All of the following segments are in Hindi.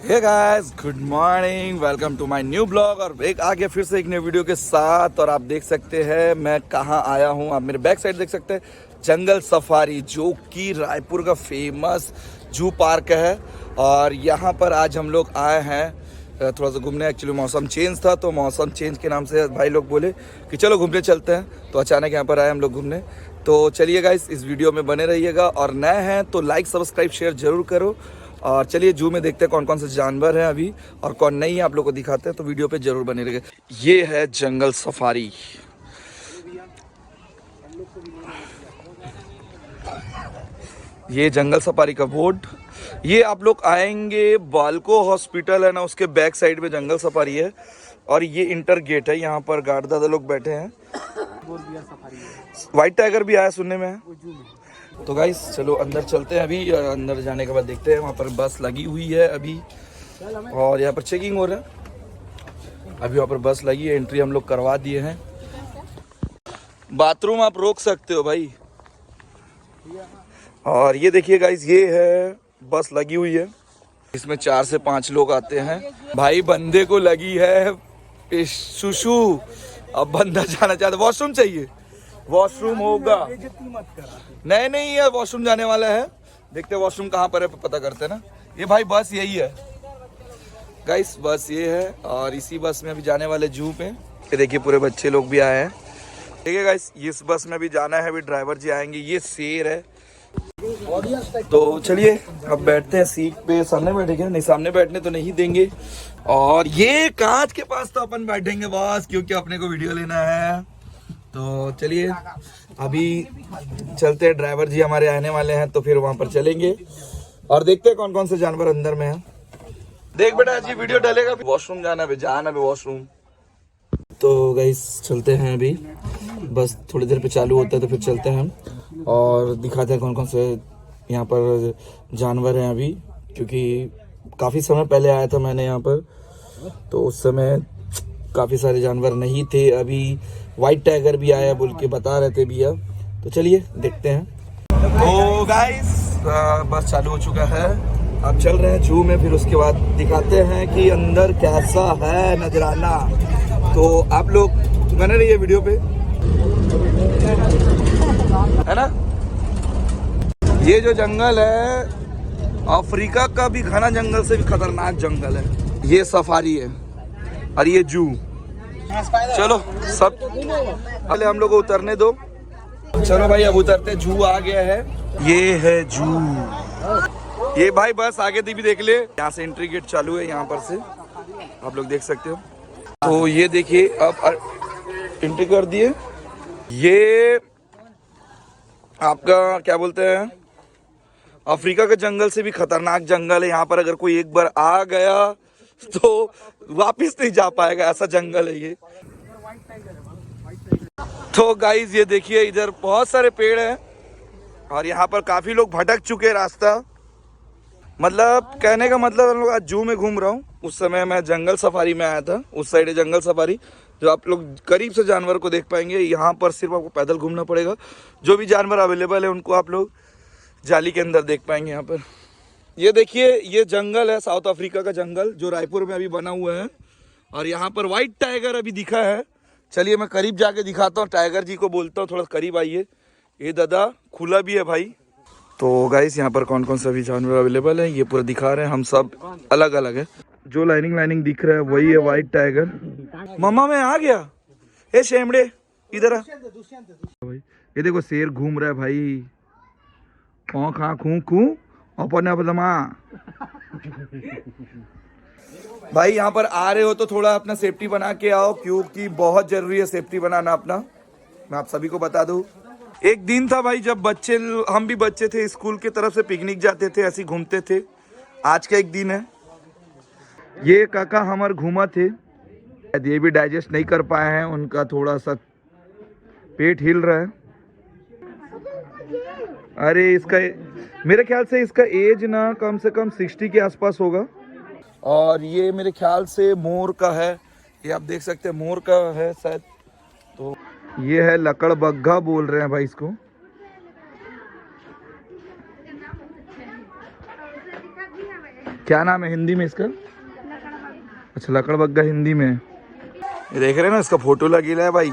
Hey guys, good morning, welcome to my new blog. और एक आगे फिर से एक नई वीडियो के साथ। और आप देख सकते हैं मैं कहाँ आया हूँ। आप मेरे बैक साइड देख सकते हैं, जंगल सफारी, जो कि रायपुर का फेमस जू पार्क है। और यहाँ पर आज हम लोग आए हैं थोड़ा सा घूमने। एक्चुअली मौसम चेंज था, तो मौसम चेंज के नाम से भाई लोग बोले कि चलो घूमने चलते हैं, तो अचानक यहाँ पर आए हम लोग घूमने। तो चलिए गाइस, इस वीडियो में बने रहिएगा। और नए हैं तो लाइक सब्सक्राइब शेयर जरूर करो। और चलिए जू में देखते हैं कौन कौन से जानवर हैं अभी और कौन नहीं है, आप लोग को दिखाते हैं, तो वीडियो पे जरूर बने रहिए। ये है जंगल सफारी। ये जंगल सफारी का बोर्ड। ये आप लोग आएंगे, बालको हॉस्पिटल है ना, उसके बैक साइड में जंगल सफारी है। और ये इंटर गेट है, यहाँ पर गार्ड दादा लोग बैठे हैं। व्हाइट टाइगर भी आया सुनने में है। तो गाइस चलो अंदर चलते हैं अभी। अंदर जाने के बाद देखते हैं, वहाँ पर बस लगी हुई है अभी, और यहाँ पर चेकिंग हो रहा है अभी। वहाँ पर बस लगी है, एंट्री हम लोग करवा दिए हैं। बाथरूम आप रोक सकते हो भाई। और ये देखिए गाइस, ये है बस लगी हुई है, इसमें 4 से 5 लोग आते हैं। भाई बंदे को लगी है सुसु, अब बंदा जाना चाहता, वॉशरूम चाहिए, वॉशरूम होगा। नहीं नहीं, ये वॉशरूम जाने वाला है, देखते हैं वॉशरूम कहाँ पर है, पता करते हैं ना। ये भाई बस यही है गाइस, बस ये है। और इसी बस में अभी जाने वाले जू पे। ये देखिए पूरे बच्चे लोग भी आए हैं। ठीक है गाइस, इस बस में भी जाना है, अभी ड्राइवर जी आएंगे। ये शेर है। तो चलिए अब बैठते हैं सीट पे। सामने बैठेंगे? नहीं, सामने बैठने तो नहीं देंगे। और ये कांच के पास तो अपन बैठेंगे बस, क्योंकि अपने को वीडियो लेना है। तो चलिए अभी चलते हैं, ड्राइवर जी हमारे आने वाले हैं, तो फिर वहां पर चलेंगे और देखते हैं कौन कौन से जानवर अंदर में हैं। देख बेटा जी, वीडियो डालेगा। वॉशरूम जाना है, जाना है वॉशरूम। तो गाइस चलते हैं अभी, बस थोड़ी देर पे चालू होता है तो फिर चलते हैं हम और दिखाते हैं कौन कौन से यहाँ पर जानवर हैं अभी। क्योंकि काफ़ी समय पहले आया था मैंने यहाँ पर, तो उस समय काफ़ी सारे जानवर नहीं थे। अभी व्हाइट टाइगर भी आया बोल के बता रहे थे भैया, तो चलिए देखते हैं। तो गाइस बस चालू हो चुका है, अब चल रहे हैं जू में, फिर उसके बाद दिखाते हैं कि अंदर कैसा है नजराना। तो आप लोग बने रहिए वीडियो पे, है ना। ये जो जंगल है अफ्रीका का भी घना जंगल से भी खतरनाक जंगल है। ये सफारी है और ये जू। चलो सब पहले हम लोग को उतरने दो। चलो भाई अब उतरते, जू आ गया है। ये है जू। ये भाई बस आगे भी देख ले, यहाँ से एंट्री गेट चालू है, यहाँ पर से आप लोग देख सकते हो। तो ये देखिए अब एंट्री कर दिए। ये आपका क्या बोलते हैं, अफ्रीका के जंगल से भी खतरनाक जंगल है। यहाँ पर अगर कोई एक बार आ गया तो वापिस नहीं जा पाएगा, ऐसा जंगल है ये। तो गाइस ये देखिए, इधर बहुत सारे पेड़ हैं और यहाँ पर काफी लोग भटक चुके रास्ता। मतलब कहने का मतलब, हम लोग आज जू में घूम रहा हूँ, उस समय मैं जंगल सफारी में आया था। उस साइड है जंगल सफारी, जो आप लोग करीब से जानवर को देख पाएंगे। यहाँ पर सिर्फ आपको पैदल घूमना पड़ेगा, जो भी जानवर अवेलेबल है उनको आप लोग जाली के अंदर देख पाएंगे। यहाँ पर ये देखिए, ये जंगल है साउथ अफ्रीका का जंगल, जो रायपुर में अभी बना हुआ है। और यहाँ पर व्हाइट टाइगर अभी दिखा है। चलिए मैं करीब जाके दिखाता हूँ, टाइगर जी को बोलता हूँ थोड़ा करीब आइए। ये दादा खुला भी है भाई। तो गाइस यहाँ पर कौन कौन सा भी जानवर अवेलेबल है ये पूरा दिखा रहे हैं हम, सब अलग अलग है। जो लाइनिंग दिख रहा है वही है व्हाइट टाइगर। मम्मा मैं आ गया। ए शेमड़े इधर आ। ये देखो शेर घूम रहा है भाई, अपन भाई। यहाँ पर आ रहे हो तो थोड़ा अपना सेफ्टी बना के आओ, क्योंकि बहुत जरूरी है सेफ्टी बनाना अपना। मैं आप सभी को बता दूं, एक दिन था भाई जब हम भी बच्चे थे, स्कूल की तरफ से पिकनिक जाते थे, ऐसे घूमते थे। आज का एक दिन है। ये काका हमारे घूमा थे, ये भी डाइजेस्ट नहीं कर पाए हैं, उनका थोड़ा सा पेट हिल रहा है। अरे इसका मेरे ख्याल से इसका एज ना कम से कम 60 के आसपास होगा। और ये मेरे ख्याल से मोर का है, ये आप देख सकते हैं मोर का है शायद। तो ये है लकड़बग्घा बोल रहे हैं भाई इसको। क्या नाम है हिंदी में इसका? अच्छा, लकड़बग्गा हिंदी में। ये देख रहे हैं ना, इसका फोटो लगेला है भाई।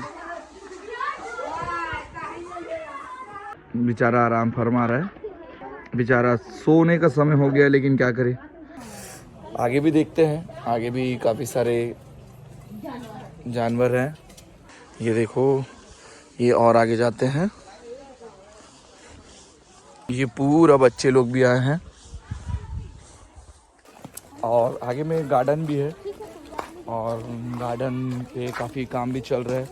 बेचारा आराम फरमा रहा है। बेचारा सोने का समय हो गया, लेकिन क्या करे। आगे भी देखते हैं, आगे भी काफ़ी सारे जानवर हैं। ये देखो, ये और आगे जाते हैं। ये पूरा बच्चे लोग भी आए हैं और आगे में गार्डन भी है और गार्डन पे काफ़ी काम भी चल रहा है।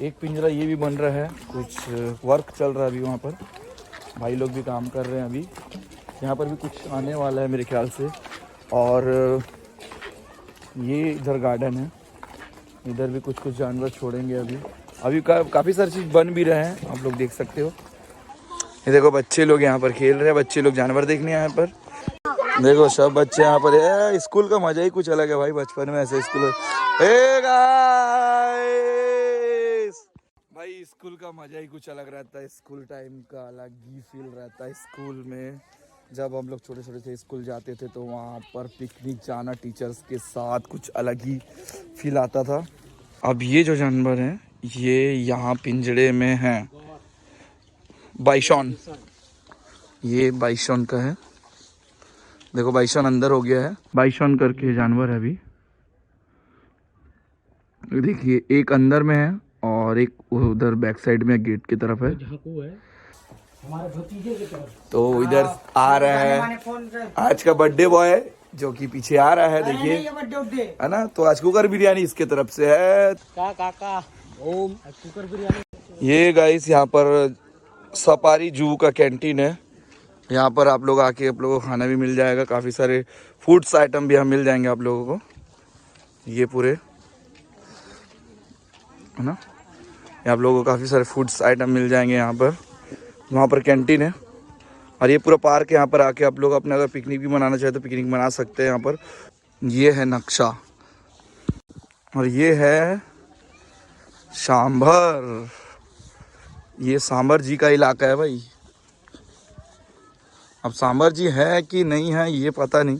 एक पिंजरा ये भी बन रहा है, कुछ वर्क चल रहा है अभी वहाँ पर। भाई लोग भी काम कर रहे हैं अभी। यहाँ पर भी कुछ आने वाला है मेरे ख्याल से। और ये इधर गार्डन है, इधर भी कुछ कुछ जानवर छोड़ेंगे अभी काफ़ी सारी चीज़ बन भी रहे हैं, आप लोग देख सकते हो। ये देखो बच्चे लोग यहाँ पर खेल रहे हैं, बच्चे लोग जानवर देखने आए पर। देखो सब बच्चे यहाँ पर। स्कूल का मजा ही कुछ अलग है भाई, बचपन में ऐसे स्कूल। हे गाइस, भाई स्कूल का मजा ही कुछ अलग रहता है। स्कूल टाइम का अलग ही फील रहता है। स्कूल में जब हम लोग छोटे छोटे थे, स्कूल जाते थे तो वहाँ पर पिकनिक जाना टीचर्स के साथ कुछ अलग ही फील आता था। अब ये जो जानवर हैं ये यहाँ पिंजड़े में हैं। बाइसॉन, ये बाइसॉन का है। देखो बाइसॉन अंदर हो गया है। बाइसॉन करके जानवर है अभी। देखिए एक अंदर में है और एक उधर बैक साइड में गेट की तरफ है। तो इधर आ रहा है आज का बर्थडे बॉय जो कि पीछे आ रहा है, देखिए है ना। तो आज कुकर बिरयानी इसके तरफ से है। काका ओम कुकर बिरयानी। ये गाइस यहाँ पर सफारी जू का कैंटीन है। यहाँ पर आप लोग आके आप लोगों को खाना भी मिल जाएगा। काफ़ी सारे फूड्स आइटम भी हम मिल जाएंगे आप लोगों को। ये पूरे है ना, आप लोगों को काफ़ी सारे फूड्स आइटम मिल जाएंगे यहाँ पर। वहाँ पर कैंटीन है और ये पूरा पार्क है। यहाँ पर आके आप लोग अपने अगर पिकनिक भी मनाना चाहे तो पिकनिक मना सकते हैं यहाँ पर। ये है नक्शा और ये है सांभर। ये सांभर जी का इलाका है भाई। अब सांभर जी है कि नहीं है ये पता नहीं।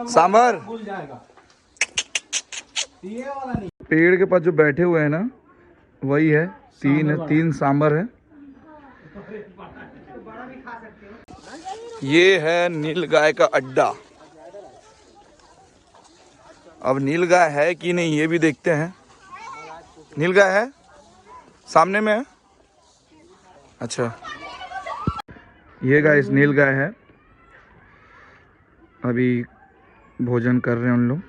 सांभर पेड़ के पास जो बैठे हुए हैं ना वही है। तीन सांभर है। ये है नीलगाय का अड्डा। अब नीलगाय है कि नहीं ये भी देखते हैं। नीलगाय है, सामने में है। अच्छा, ये गाइस नीलगाय है। अभी भोजन कर रहे हैं उन लोग,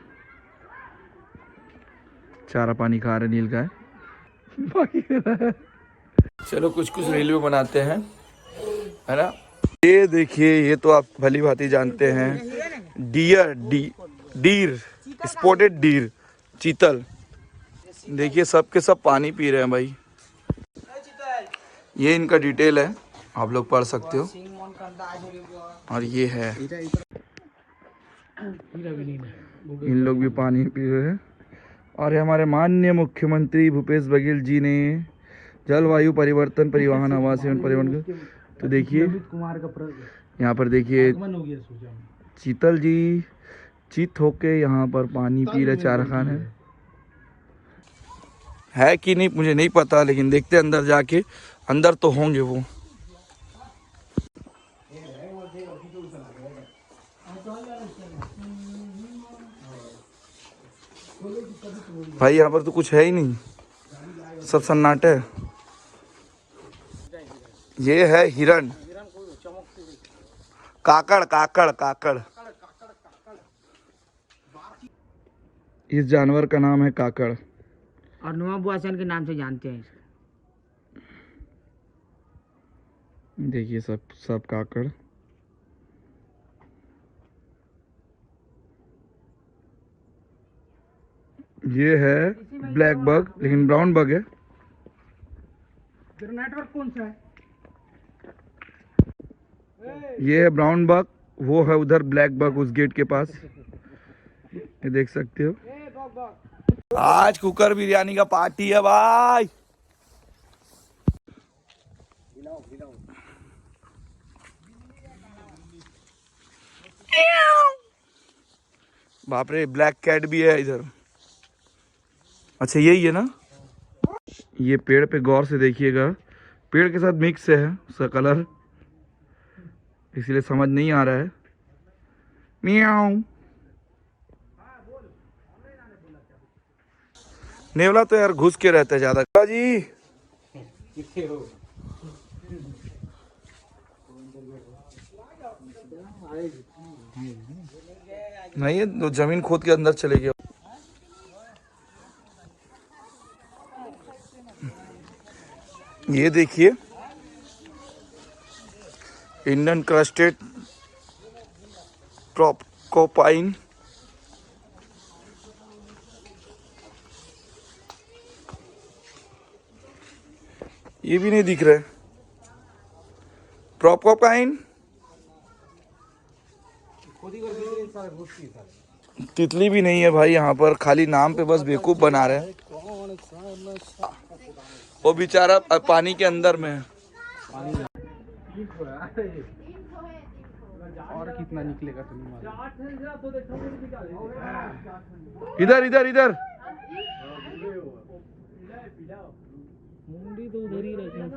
चारा पानी खा रहे नीलगाय। चलो कुछ कुछ रेलवे बनाते हैं, है ना। ये देखिए, ये तो आप भली भांति जानते हैं, डीर स्पॉटेड डीर, चीतल। देखिए सबके सब पानी पी रहे हैं भाई। ये इनका डिटेल है, आप लोग पढ़ सकते हो। और ये है, इन लोग भी पानी पी रहे हैं। और हमारे माननीय मुख्यमंत्री भूपेश बघेल जी ने जलवायु परिवर्तन, परिवहन, आवास एवं पर्यावरण। तो देखिए यहाँ पर देखिए चीतल जी चित होके यहाँ पर पानी पी रहे, चारा खान है कि नहीं मुझे नहीं पता, लेकिन देखते अंदर जाके। अंदर तो होंगे वो। भाई यहाँ पर तो कुछ है ही नहीं, सब सन्नाटे है। ये है हिरण, काकड़ काकड़ काकड़। इस जानवर का नाम है काकड़ और नुआबुआसन के नाम से जानते हैं। देखिए सब काकड़। ये है ब्लैक बग, लेकिन ब्राउन बग है। नेटवर्क कौन सा है? ये है ब्राउन बग, वो है उधर ब्लैक बग उस गेट के पास, ये देख सकते हो। आज कुकर बिरयानी का पार्टी है भाई। बाप रे, ब्लैक कैट भी है इधर। अच्छा यही है ना। ये पेड़ पे गौर से देखिएगा, पेड़ के साथ मिक्स है उसका कलर, इसलिए समझ नहीं आ रहा है। मियाऊ। नेवला तो यार घुस के रहता है ज्यादा जी। नहीं है तो जमीन खोद के अंदर चले गया। ये देखिए इंडियन क्रस्टेड ट्रोकोपाइन। ये भी नहीं दिख रहा है। ट्रोकोपाइन तितली भी नहीं है भाई यहाँ पर, खाली नाम पे बस बेवकूफ बना रहे हैं। वो बेचारा पानी के अंदर में है। और कितना निकलेगा तुम्हें? इधर इधर इधर। मुंडी तो उधर ही रहती है।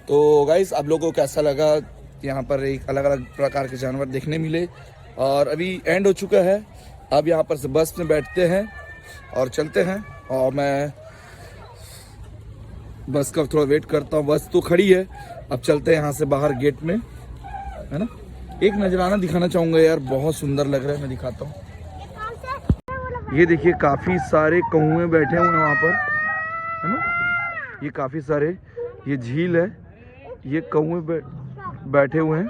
तो गाइस आप लोगों को कैसा लगा? यहाँ पर एक अलग अलग प्रकार के जानवर देखने मिले और अभी एंड हो चुका है। अब यहाँ पर से बस में बैठते हैं और चलते हैं। और मैं बस का थोड़ा वेट करता हूँ, बस तो खड़ी है। अब चलते हैं यहाँ से बाहर गेट में, है ना। एक नजराना दिखाना चाहूँगा यार, बहुत सुंदर लग रहा है, मैं दिखाता हूँ। ये देखिए काफ़ी सारे कौवे बैठे हुए हैं वहाँ पर, है ना। ये काफ़ी सारे, ये झील है, ये कौवे बैठे हुए हैं,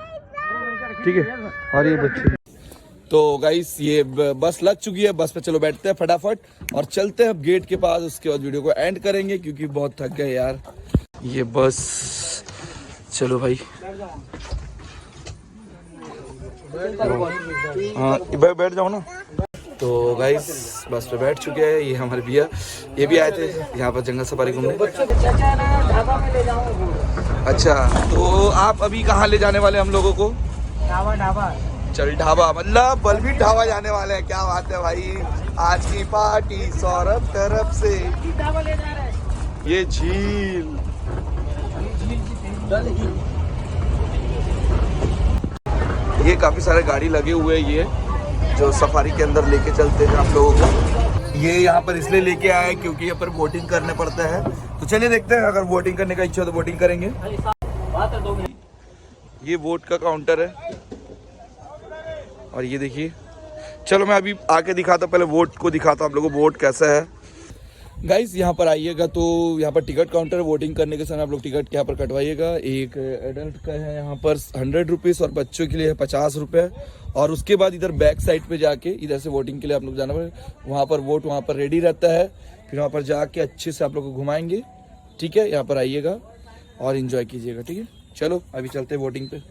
ठीक है। और ये बच्चे। तो गाइस ये बस लग चुकी है, बस पे चलो बैठते हैं फटाफट और चलते हैं अब गेट के पास। उसके बाद वीडियो को एंड करेंगे क्योंकि बहुत थक गए यार। ये बस, चलो भाई। हाँ भाई बैठ जाओ ना। तो गाइस बस पे बैठ चुके हैं। ये हमारे भैया, ये भी आए थे यहाँ पर जंगल सफारी घूमने। अच्छा तो आप अभी कहाँ ले जाने वाले हम लोगों को? ढाबा ढाबा। चल ढाबा, मतलब बलबीर ढाबा जाने वाले हैं। क्या बात है भाई, आज की पार्टी सौरभ तरफ से। ढाबा ले जा रहे हैं। ये झील, ये काफी सारे गाड़ी लगे हुए हैं, ये जो सफारी के अंदर लेके चलते हैं आप लोगों को। ये यहाँ पर इसलिए लेके आए क्योंकि यहाँ पर बोटिंग करने पड़ता है। तो चलिए देखते हैं, अगर बोटिंग करने का इच्छा हो तो बोटिंग करेंगे। ये बोट का काउंटर है और ये देखिए, चलो मैं अभी आके दिखाता हूँ, पहले बोट को दिखाता हूँ आप लोगों को बोट कैसा है। गाइस यहाँ पर आइएगा तो यहाँ पर टिकट काउंटर है। वोटिंग करने के समय आप लोग टिकट यहाँ पर कटवाइएगा। एक एडल्ट का है यहाँ पर 100 रुपीज़ और बच्चों के लिए है 50 रुपये। और उसके बाद इधर बैक साइड पे जाके इधर से वोटिंग के लिए आप लोग जाना पड़ेगा। वहाँ पर वोट वहाँ पर रेडी रहता है, फिर वहाँ पर जाके अच्छे से आप लोग को घुमाएंगे, ठीक है। यहाँ पर आइएगा और इन्जॉय कीजिएगा, ठीक है। चलो अभी चलते हैं वोटिंग पे।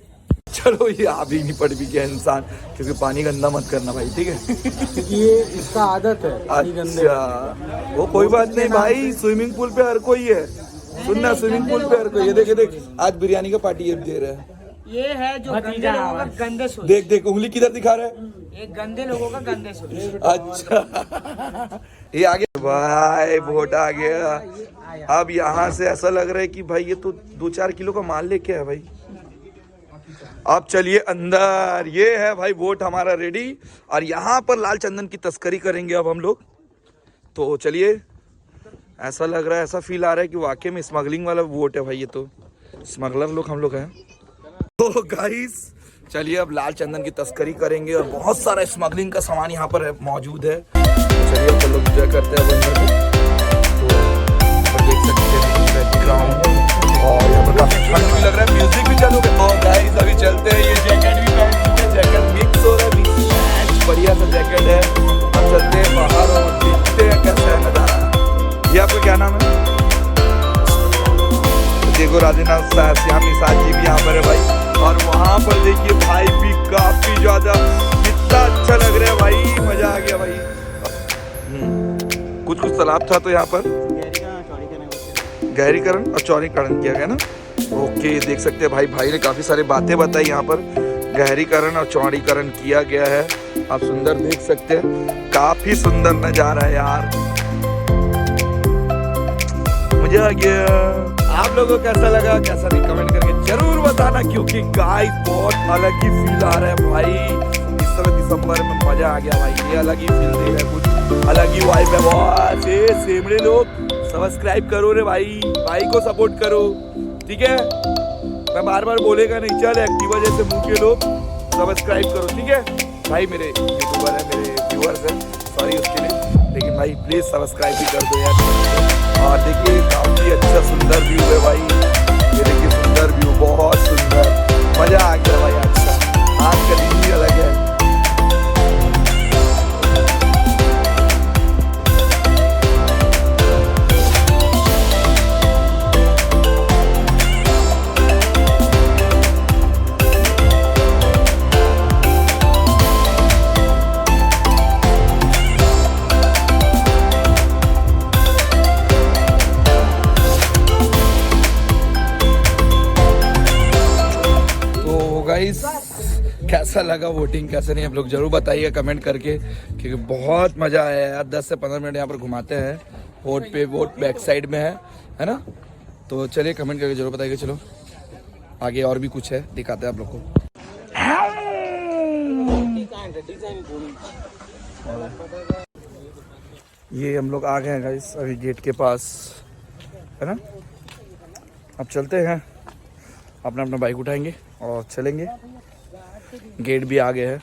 चलो ये आप ही नहीं पड़ भी गया इंसान, क्योंकि पानी गंदा मत करना भाई, ठीक है। ये इसका आदत है। अच्छा वो कोई बात नहीं भाई, स्विमिंग पूल पे हर कोई है। सुनना, स्विमिंग पूल पे हर कोई। ये देख देख, आज बिरयानी का पार्टी ये दे रहा है। ये है जो गंदे लोगों का गंदे सोच। देख देख उंगली किधर दिखा रहा है। एक गंदे लोगों का गंदे सोच। अच्छा ये आगे भाई वोट आ गया। अब यहाँ से ऐसा लग रहा है कि भाई ये तो 2-4 किलो का माल लेके है भाई। अब चलिए अंदर, ये है भाई वोट हमारा रेडी। और यहाँ पर लाल चंदन की तस्करी करेंगे अब हम लोग। तो चलिए, ऐसा लग रहा है, ऐसा फील आ रहा है कि वाकई में स्मगलिंग वाला वोट है भाई। ये तो स्मगलर लोग हम लोग हैं। तो गाइस चलिए अब लाल चंदन की तस्करी करेंगे और बहुत सारा स्मगलिंग का सामान यहाँ पर मौजूद है। चलिए अब लोग एंजॉय करते हैं बंदर को। तो यहाँ पर देख सकते हैं बैकग्राउंड और यहाँ पर काफी ठंड भी लग रहा है, म्यूजिक भी चालू है। और गाइस अभी चलते हैं, ये जैकेट भी पहन चुके हैं, जैकेट मिक्स हो रहा है, बढ़िया सा जैकेट है। अब चलते हैं बाहर और देखते हैं कैसा है नजारा। ये आपका क्या नाम है? देखो राजेंद्र श्यामी साथ जी भी यहाँ पर है भाई। और वहाँ पर देखिए भाई भी काफी ज्यादा, कितना अच्छा लग रहा है भाई, मजा आ गया भाई। कुछ तालाब था तो यहाँ पर गहरीकरण और चौड़ीकरण किया गया ना। ओके देख सकते हैं भाई ने काफी सारी बातें बताई। यहाँ पर गहरीकरण और चौड़ीकरण किया गया है, आप सुंदर देख सकते हैं, काफी सुंदर नजारा है यार, मजा आ गया। आप लोगों को कैसा लगा, कैसा नहीं, कमेंट करके जरूर बताना, क्योंकि गाइस बहुत अलग ही फील आ रहा है भाई। इस समय दिसंबर में मजा आ गया भाई, ये अलग ही फील दे रहा है, कुछ अलग ही वाइब है। बहुत सेमड़े लोग सब्सक्राइब करो रे भाई को सपोर्ट करो, ठीक है। मैं बार बार बोलेगा नहीं, चल एक्टिवा जैसे मुंह के लोग सब्सक्राइब करो, ठीक है भाई। मेरे यूट्यूबर है, मेरे व्यूअर्स हैं, सॉरी उसके लिए, लेकिन भाई प्लीज सब्सक्राइब भी कर दो यार। और देखिए काफी अच्छा सुंदर व्यू है भाई, ये देखिए सुंदर व्यू, बहुत सुंदर, मजा आ गया भाई। अच्छा आज का दिन ही अलग है। गाइस कैसा लगा वोटिंग, कैसे नहीं, आप लोग जरूर बताइए कमेंट करके, क्योंकि बहुत मजा आया यार। 10 से 15 मिनट यहाँ पर घुमाते हैं, वोट पे वोट बैक साइड में है ना। तो चलिए कमेंट करके जरूर बताइए। चलो आगे और भी कुछ है, दिखाते हैं आप लोग को। ये हम लोग आ गए हैं गाइस अभी गेट के पास, है ना। अब चलते हैं, अपना बाइक उठाएंगे और चलेंगे। गेट भी आ गए हैं,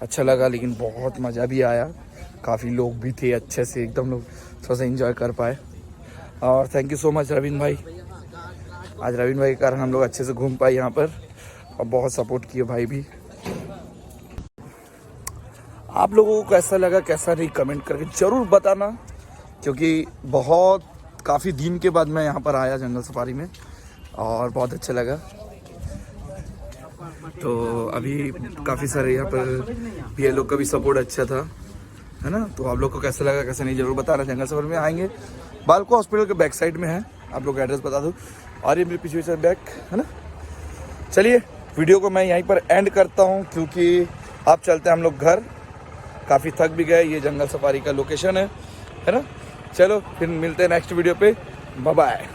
अच्छा लगा, लेकिन बहुत मज़ा भी आया, काफ़ी लोग भी थे, अच्छे से एकदम लोग थोड़ा सा एंजॉय कर पाए। और thank you so much Raveen भाई, आज रवीन भाई के कारण हम लोग अच्छे से घूम पाए यहाँ पर, और बहुत सपोर्ट किए भाई भी। आप लोगों को कैसा लगा, कैसा नहीं, कमेंट करके ज़रूर बताना, क्योंकि बहुत काफ़ी दिन के बाद मैं यहाँ पर आया जंगल सफारी में, और बहुत अच्छा लगा। तो अभी काफ़ी सारे यहाँ पर भी लोग का भी सपोर्ट अच्छा था, है ना। तो आप लोग को कैसा लगा, कैसा नहीं, जरूर बताना। जंगल सफारी में आएंगे, बालको हॉस्पिटल के बैक साइड में है, आप लोग एड्रेस बता दो। और ये मेरे पीछे से बैक है ना। चलिए वीडियो को मैं यहीं पर एंड करता हूँ, क्योंकि आप चलते हैं हम लोग घर, काफ़ी थक भी गए। ये जंगल सफारी का लोकेशन है ना। चलो फिर मिलते हैं नेक्स्ट वीडियो पे, बाय बाय।